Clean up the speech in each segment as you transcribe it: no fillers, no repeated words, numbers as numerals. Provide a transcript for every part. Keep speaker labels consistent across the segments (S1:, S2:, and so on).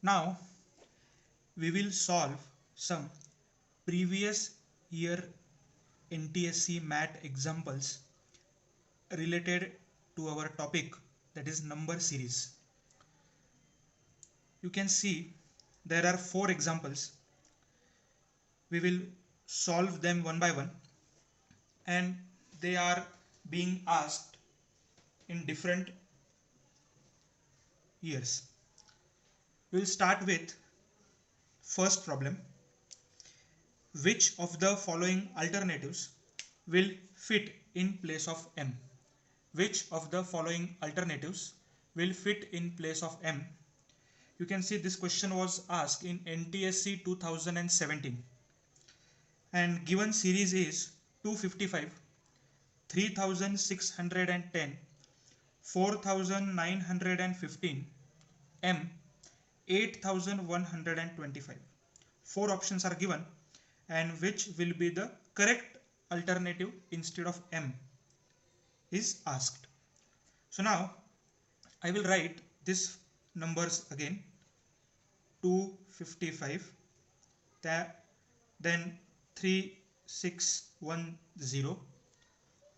S1: Now we will solve some previous year NTSC MAT examples related to our topic, that is number series. You can see there are 4 examples. We will solve them one by one, and they are being asked in different years. We will start with first problem. Which of the following alternatives will fit in place of M? Which of the following alternatives will fit in place of M? You can see this question was asked in NTSC 2017, and given series is 255, 3610, 4915, M 8125. 4 options are given, and which will be the correct alternative instead of M is asked. So now I will write these numbers again. 255, then 3610,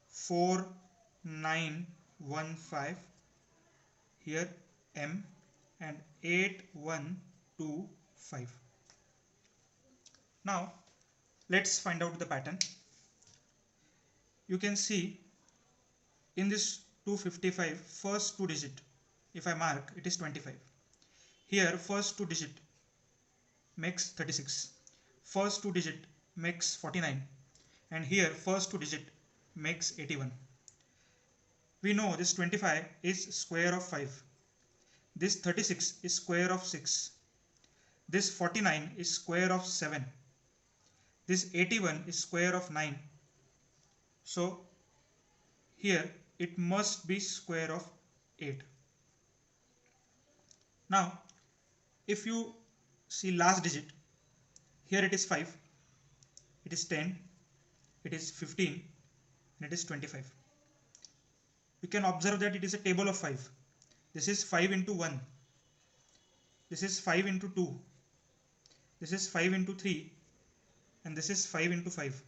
S1: 4915, here M, and 8125. Now let's find out the pattern. You can see in this 255, first 2 digit, if I mark, it is 25. Here first 2 digit makes 36, first 2 digit makes 49, and here first 2 digit makes 81. We know this 25 is square of 5, this 36 is square of 6, this 49 is square of 7, this 81 is square of 9. So here it must be square of 8. Now if you see last digit, here it is 5, it is 10, it is 15, and it is 25. You can observe that it is a table of 5. This is 5 into 1, this is 5 into 2, this is 5 into 3, and this is 5 into 5.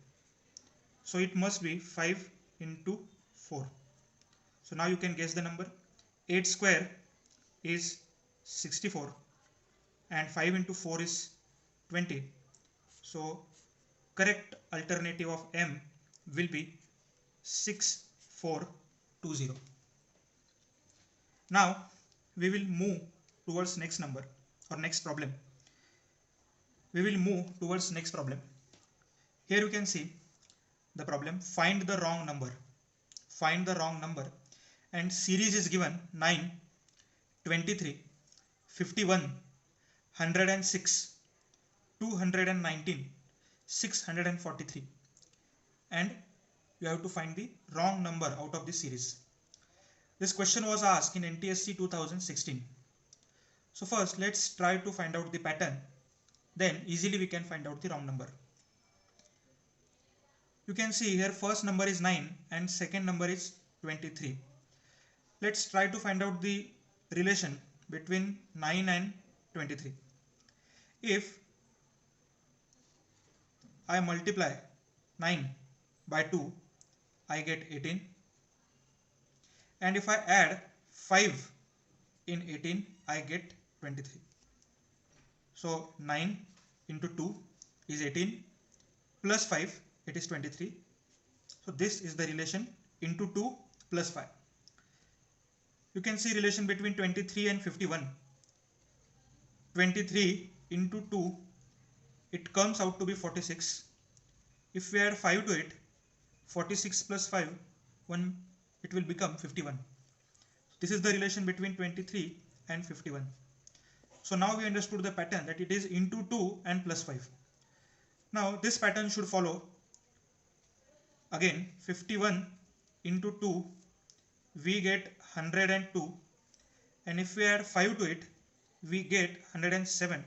S1: So it must be 5 into 4. So now you can guess the number. 8 square is 64, and 5 into 4 is 20. So correct alternative of M will be 6420. Now we will move towards next number or next problem. We will move towards next problem. Here you can see the problem, find the wrong number. Find the wrong number, and series is given 9, 23, 51, 106, 219, 643, and you have to find the wrong number out of this series. This question was asked in NTSC 2016. So first let's try to find out the pattern, then easily we can find out the wrong number. You can see here first number is 9 and second number is 23. Let's try to find out the relation between 9 and 23. If I multiply 9 by 2, I get 18, and if I add 5 in 18, I get 23. So 9 into 2 is 18, plus 5, it is 23. So this is the relation into 2 plus 5. You can see relation between 23 and 51. 23 into 2, it comes out to be 46. If we add 5 to it, 46 plus 5, it will become 51. This is the relation between 23 and 51. So now we understood the pattern, that it is into 2 and plus 5. Now this pattern should follow. Again 51 into 2, we get 102, and if we add 5 to it, we get 107.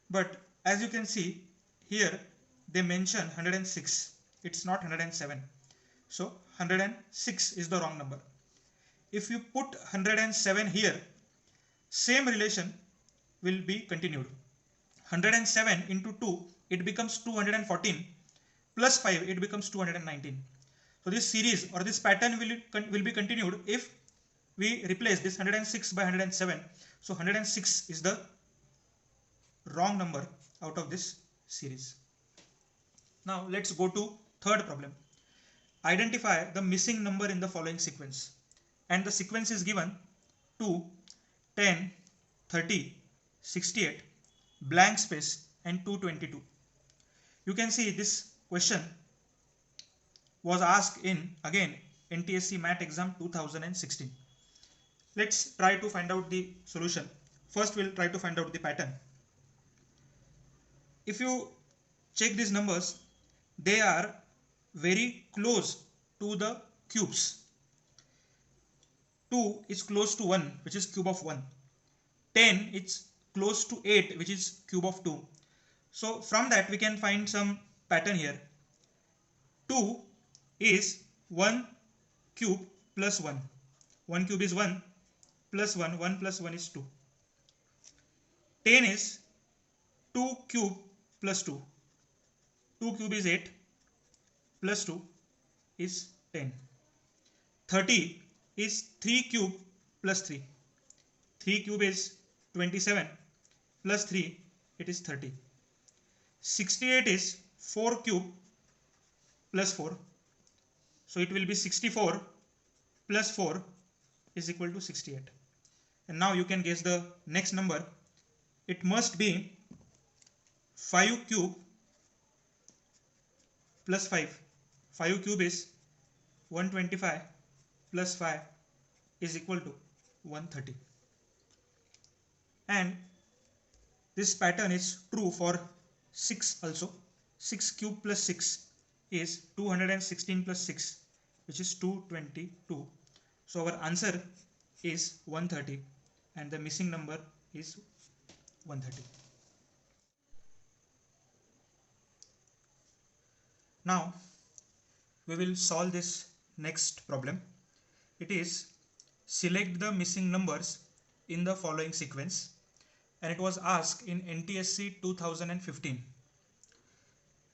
S1: But as you can see here, they mention 106, it's not 107. So 106 is the wrong number. If you put 107 here, same relation will be continued. 107 into 2, it becomes 214, plus 5, it becomes 219. So this series or this pattern will be continued if we replace this 106 by 107. So 106 is the wrong number out of this series. Now let's go to third problem. Identify the missing number in the following sequence. And the sequence is given 2, 10, 30, 68, blank space and 222. You can see this question was asked in again NTSC MAT exam 2016. Let's try to find out the solution. First we'll try to find out the pattern. If you check these numbers, they are very close to the cubes. 2 is close to 1, which is cube of 1. 10 is close to 8, which is cube of 2. So from that we can find some pattern here. 2 is 1 cube plus 1. 1 cube is 1 plus 1. 1 plus 1 is 2. 10 is 2 cube plus 2. 2 cube is 8 plus 2 is 10. 30 is 3 cube plus 3. 3 cube is 27 plus 3, it is 30. 68 is 4 cube plus 4. So it will be 64 plus 4 is equal to 68. And now you can guess the next number. It must be 5 cube plus 5. 5 cube is 125 plus 5 is equal to 130. And this pattern is true for 6 also. 6 cube plus 6 is 216 plus 6, which is 222. So our answer is 130 and the missing number is 130. Now we will solve this next problem. It is select the missing numbers in the following sequence, and it was asked in NTSC 2015.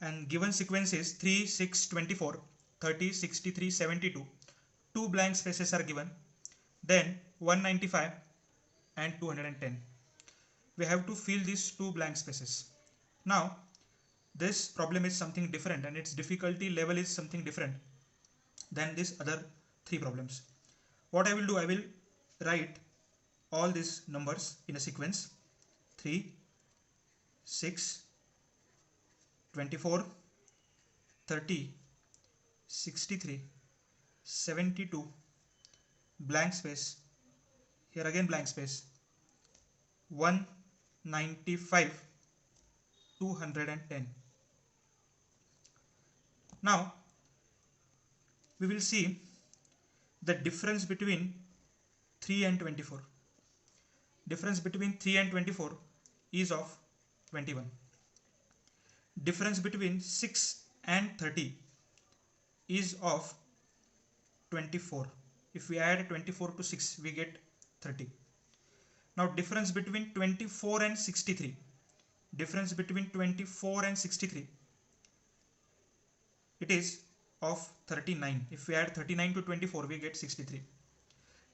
S1: And given sequence is 3, 6, 24, 30, 63, 72. 2 blank spaces are given, then 195 and 210. We have to fill these 2 blank spaces. Now this problem is something different and its difficulty level is something different than these other 3 problems. What I will do, I will write all these numbers in a sequence: 3, 6, 24, 30, 63, 72, blank space, here again blank space, 195, 210. Now we will see the difference between 3 and 24. Difference between 3 and 24 is of 21. Difference between 6 and 30 is of 24. If we add 24 to 6, we get 30. Now difference between 24 and 63. Difference between 24 and 63, it is of 39. If we add 39 to 24, we get 63.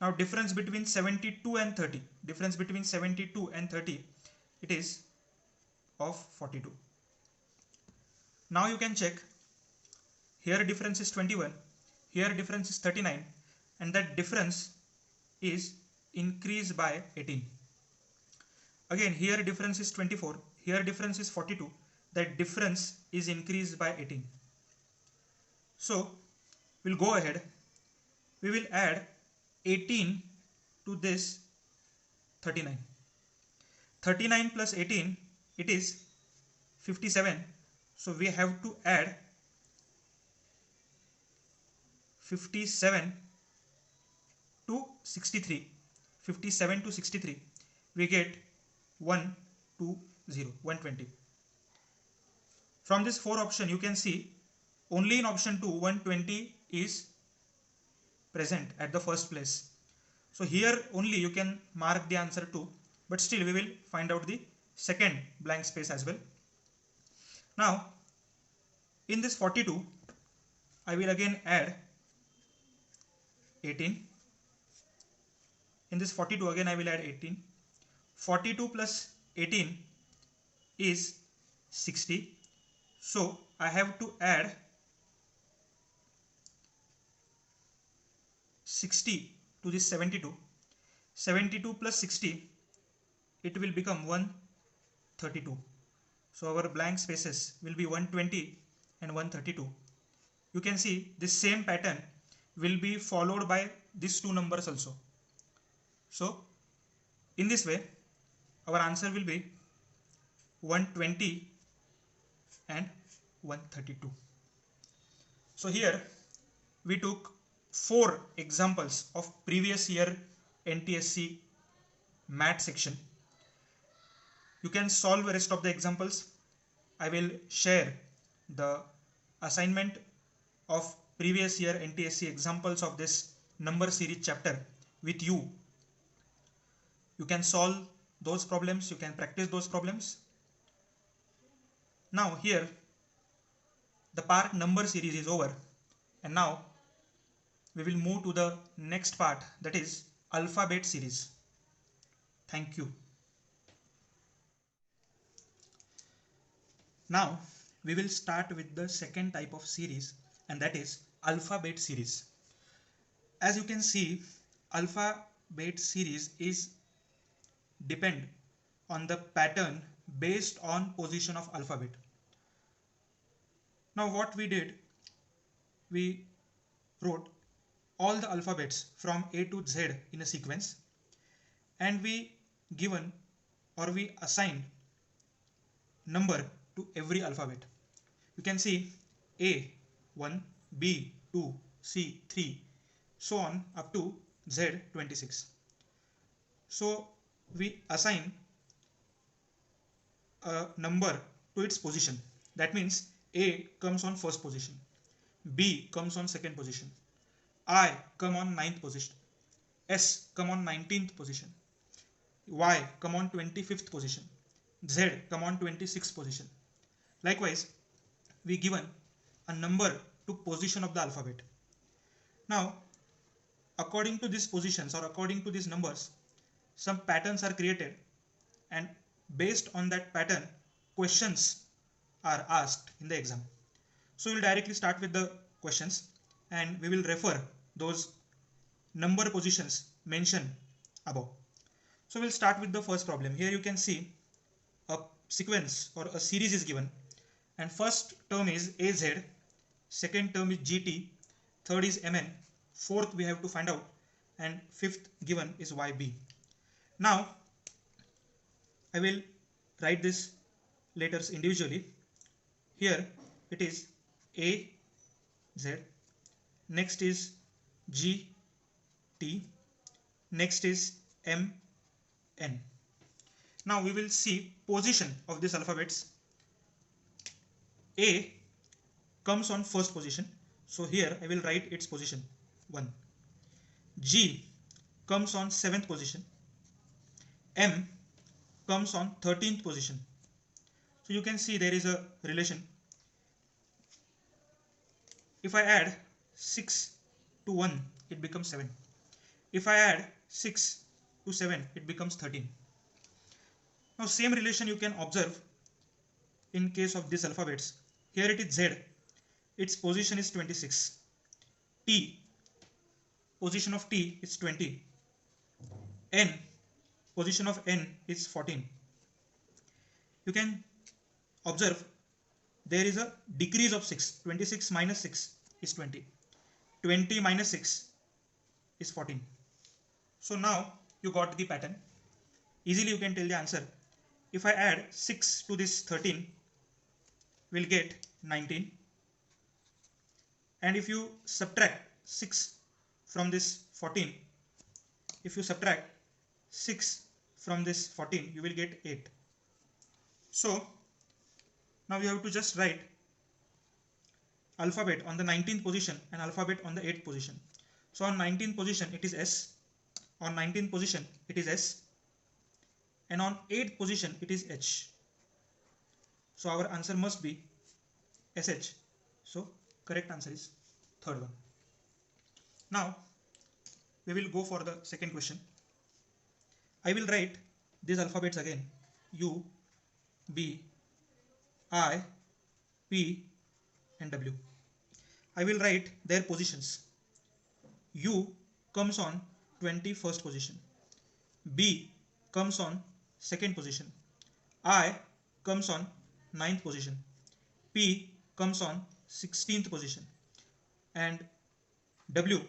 S1: Now difference between 72 and 30. Difference between 72 and 30, it is of 42. Now you can check. Here difference is 21. Here difference is 39. And that difference is increased by 18. Again here difference is 24. Here difference is 42. That difference is increased by 18. So we'll go ahead. We will add 18 to this 39. 39 plus 18, it is 57. So we have to add 57 to 63. 57 to 63, we get 120. From this 4 option, you can see only in option 2 120 is present at the first place. So here only you can mark the answer to but still we will find out the second blank space as well. Now in this 42 I will again add 18. In this 42 again I will add 18. 42 plus 18 is 60. So I have to add 60 to this 72. 72 plus 60, it will become 132. So our blank spaces will be 120 and 132. You can see this same pattern will be followed by these two numbers also. So in this way our answer will be 120 and 132. So here we took 4 examples of previous year NTSC math section. You can solve the rest of the examples. I will share the assignment of previous year NTSC examples of this number series chapter with you. You can solve those problems, you can practice those problems. Now here the part number series is over, and now we will move to the next part, that is alphabet series. Thank you. Now we will start with the second type of series, and that is alphabet series. As you can see, alphabet series is depend on the pattern based on position of alphabet. Now what we did, we wrote all the alphabets from A to Z in a sequence, and we given or we assigned number to every alphabet. You can see A 1, B 2, C 3, so on up to Z 26. So we assign a number to its position. That means A comes on first position, B comes on second position, I come on 9th position, S come on 19th position, Y come on 25th position, Z come on 26th position. Likewise, we given a number to position of the alphabet. Now, according to these positions or according to these numbers, some patterns are created, and based on that pattern, questions are asked in the exam. So we'll directly start with the questions, and we will refer those number positions mentioned above. So we'll start with the first problem. Here you can see a sequence or a series is given, and first term is AZ, second term is GT, third is MN, fourth we have to find out, and fifth given is YB. Now I will write this letters individually. Here it is AZ, next is GT, next is MN. Now we will see position of these alphabets. A comes on first position, so here I will write its position 1. G comes on 7th position, M comes on 13th position. So you can see there is a relation. If I add 6 to 1, it becomes 7. If I add 6 to 7, it becomes 13. Now same relation you can observe in case of these alphabets. Here it is Z, its position is 26. T, position of T is 20. N, position of N is 14. You can observe there is a decrease of 6. 26 minus 6 is 20. 20 minus 6 is 14. So now you got the pattern. Easily you can tell the answer. If I add 6 to this 13, we'll get 19. And if you subtract 6 from this 14, if you subtract 6 from this 14, you will get 8. So now we have to just write alphabet on the 19th position and alphabet on the 8th position. So on 19th position it is S, on 19th position it is S, and on 8th position it is H. So our answer must be SH. So correct answer is third one. Now we will go for the second question. I will write these alphabets again: U, B, I, P and W. I will write their positions. U comes on 21st position. B comes on 2nd position. I comes on 9th position. P comes on 16th position. And W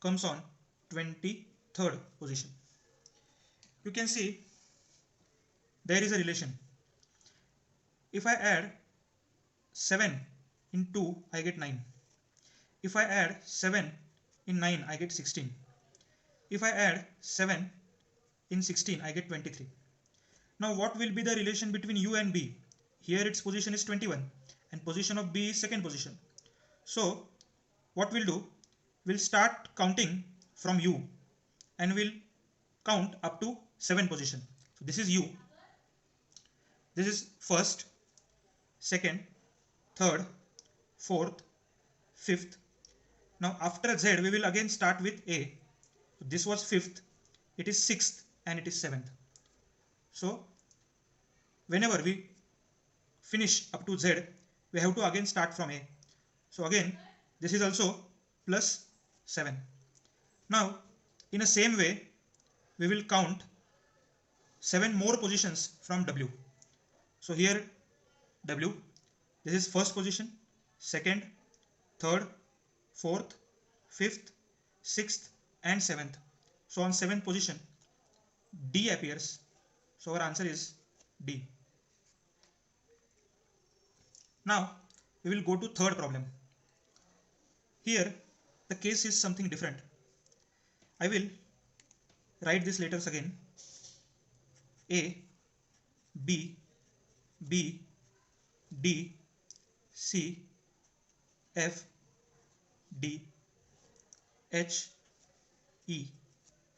S1: comes on 23rd position. You can see there is a relation. If I add 7 in 2, I get 9. If I add 7 in 9, I get 16. If I add 7 in 16, I get 23. Now what will be the relation between U and B? Here its position is 21 and position of B is 2nd position. So what we'll do, we'll start counting from U and we'll count up to 7 position. So this is U. This is 1st, 2nd, 3rd, 4th, 5th. Now after Z we will again start with A. So this was 5th, it is 6th and it is 7th. So whenever we finish up to Z, we have to again start from A. So again this is also plus 7. Now in the same way we will count 7 more positions from W. So here W, this is 1st position, 2nd, 3rd, 4th, 5th, 6th and 7th. So on 7th position D appears. So our answer is D. Now we will go to third problem. Here the case is something different. I will write these letters again: A, B, B, D, C, F, D, H, E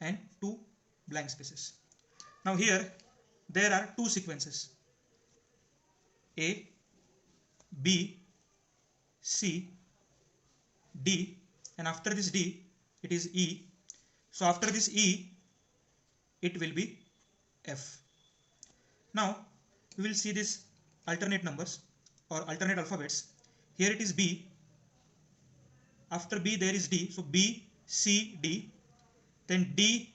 S1: and 2 blank spaces. Now here there are 2 sequences: A, B, C, D, and after this D it is E. So after this E it will be F. Now we will see these alternate numbers or alternate alphabets. Here it is B. After B there is D. So B, C, D. Then D,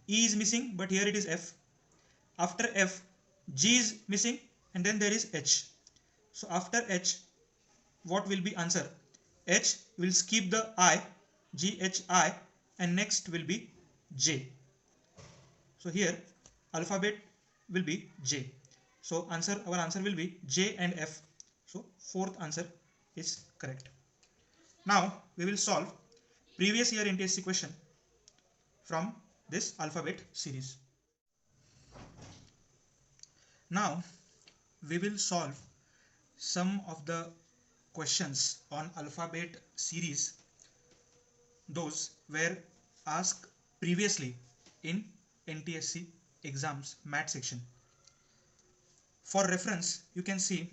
S1: E is missing, but here it is F. After F, G is missing, and then there is H. So after H, what will be answer? H will skip the I, G, H, I, and next will be J. So here alphabet will be J. So our answer will be J and F. So fourth answer is correct. Now we will solve previous year NTSC question from this alphabet series. Now we will solve some of the questions on alphabet series. Those were asked previously in NTSC exams math section. For reference, you can see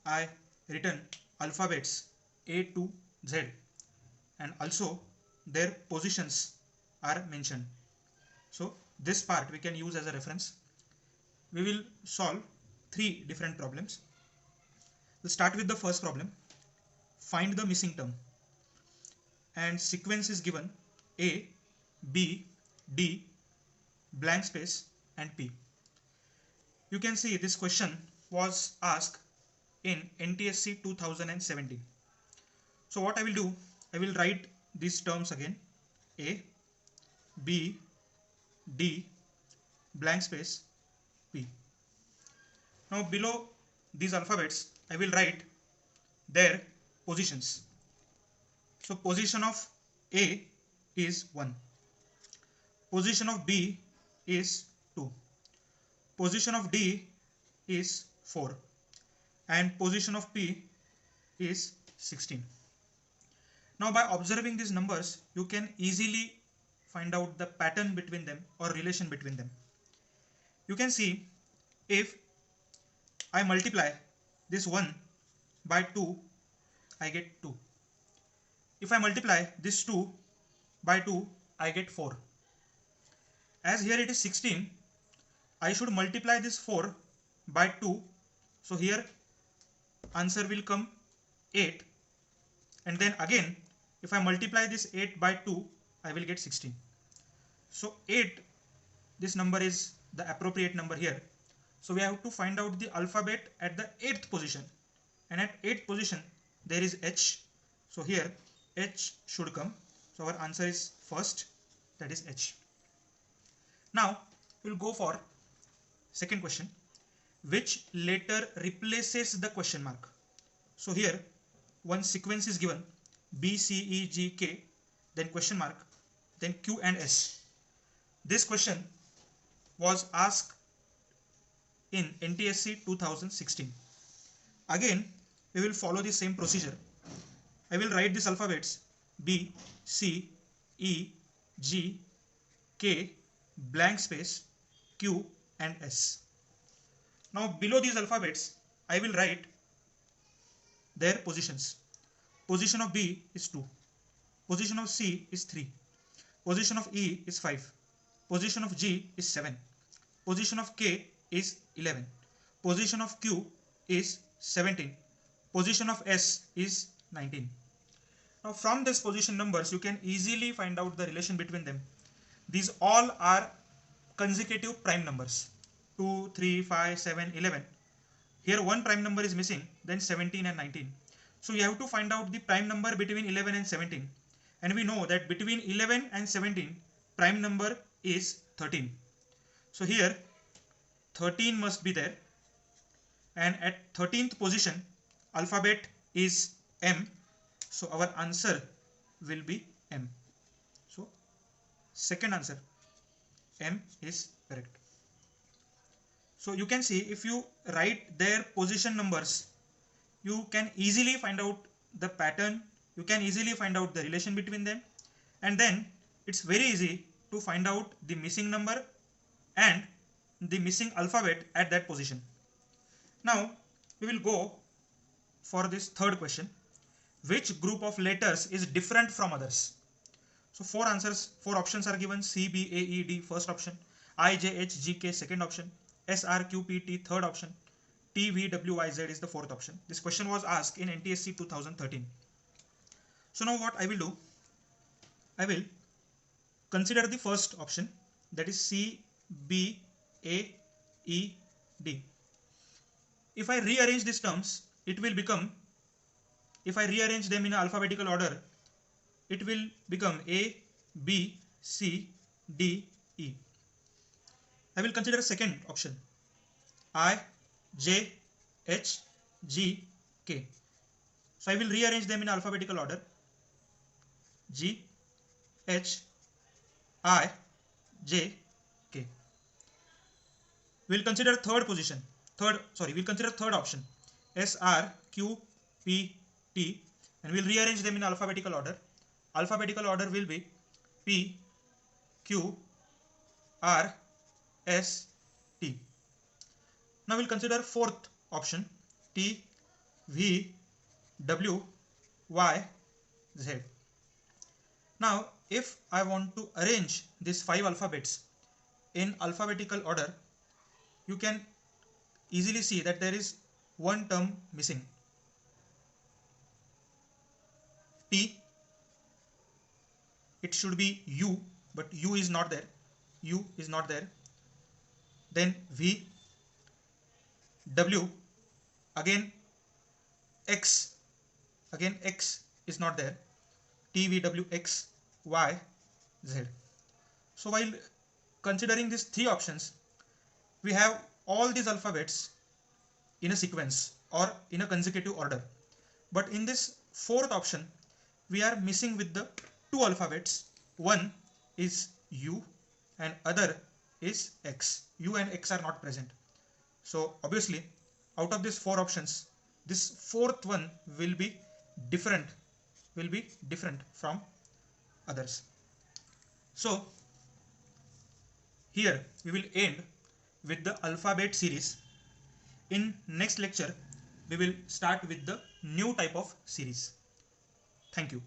S1: I written alphabets A to Z and also their positions are mentioned. So this part we can use as a reference. We will solve 3 different problems. We'll start with the first problem. Find the missing term. And sequence is given A, B, D, blank space and P. You can see this question was asked in NTSC 2017. So what I will do, I will write these terms again: A, B, D, blank space, P. Now below these alphabets, I will write their positions. So position of A is 1. Position of B is 2. Position of D is 4. And position of P is 16. Now by observing these numbers, you can easily find out the pattern between them or relation between them. you can see if I multiply this 1 by 2, I get 2. If I multiply this 2 by 2, I get 4. As here it is 16, I should multiply this 4 by 2. So here answer will come 8. And then again, if I multiply this 8 by 2, I will get 16. So 8, this number is the appropriate number here. So we have to find out the alphabet at the 8th position. And at 8th position, there is H. So here H should come. So our answer is first, that is H. Now we'll go for second question. Which letter replaces the question mark? So here one sequence is given, B, C, E, G, K, then question mark, then Q and S. This question was asked in NTSC 2016. Again, we will follow the same procedure. I will write these alphabets B, C, E, G, K, blank space, Q and S. Now below these alphabets, I will write their positions. Position of B is 2. Position of C is 3. Position of E is 5. Position of G is 7. Position of K is 11. Position of Q is 17. Position of S is 19. Now from these position numbers, you can easily find out the relation between them. These all are consecutive prime numbers. 2, 3, 5, 7, 11. Here one prime number is missing, then 17 and 19. So you have to find out the prime number between 11 and 17. And we know that between 11 and 17, prime number is 13. So here 13 must be there. And at 13th position, alphabet is M. So our answer will be M. So second answer, M is correct. So you can see if you write their position numbers, you can easily find out the pattern, you can easily find out the relation between them, and then it's very easy to find out the missing number and the missing alphabet at that position. Now we will go for this third question. Which group of letters is different from others? So four options are given. C, B, A, E, D, first option. I, J, H, G, K, second option. S, R, Q, P, T, third option. T, V, W, Y, Z is the fourth option. This question was asked in NTSC 2013. So now what I will do, I will consider the first option, that is C, B, A, E, D. If I rearrange these terms, it will become, if I rearrange them in alphabetical order, it will become A, B, C, D, E. I will consider second option, I, J, H, G, K. So I will rearrange them in alphabetical order, G, H, I, J, K. We'll consider third option, S, R, Q, P, T, and we'll rearrange them in alphabetical order. Alphabetical order will be P, Q, R, S, T. Now we'll consider fourth option, T, V, W, Y, Z. Now if I want to arrange these 5 alphabets in alphabetical order, you can easily see that there is one term missing. T, it should be U, but U is not there. U is not there. Then V, W, again X is not there. T, V, W, X, Y, Z. So while considering these 3 options, we have all these alphabets in a sequence or in a consecutive order. But in this fourth option, we are missing with the 2 alphabets. One is U and other is X. U and X are not present. So obviously out of these 4 options, this fourth one will be different from others. So here we will end with the alphabet series. In next lecture, we will start with the new type of series. Thank you.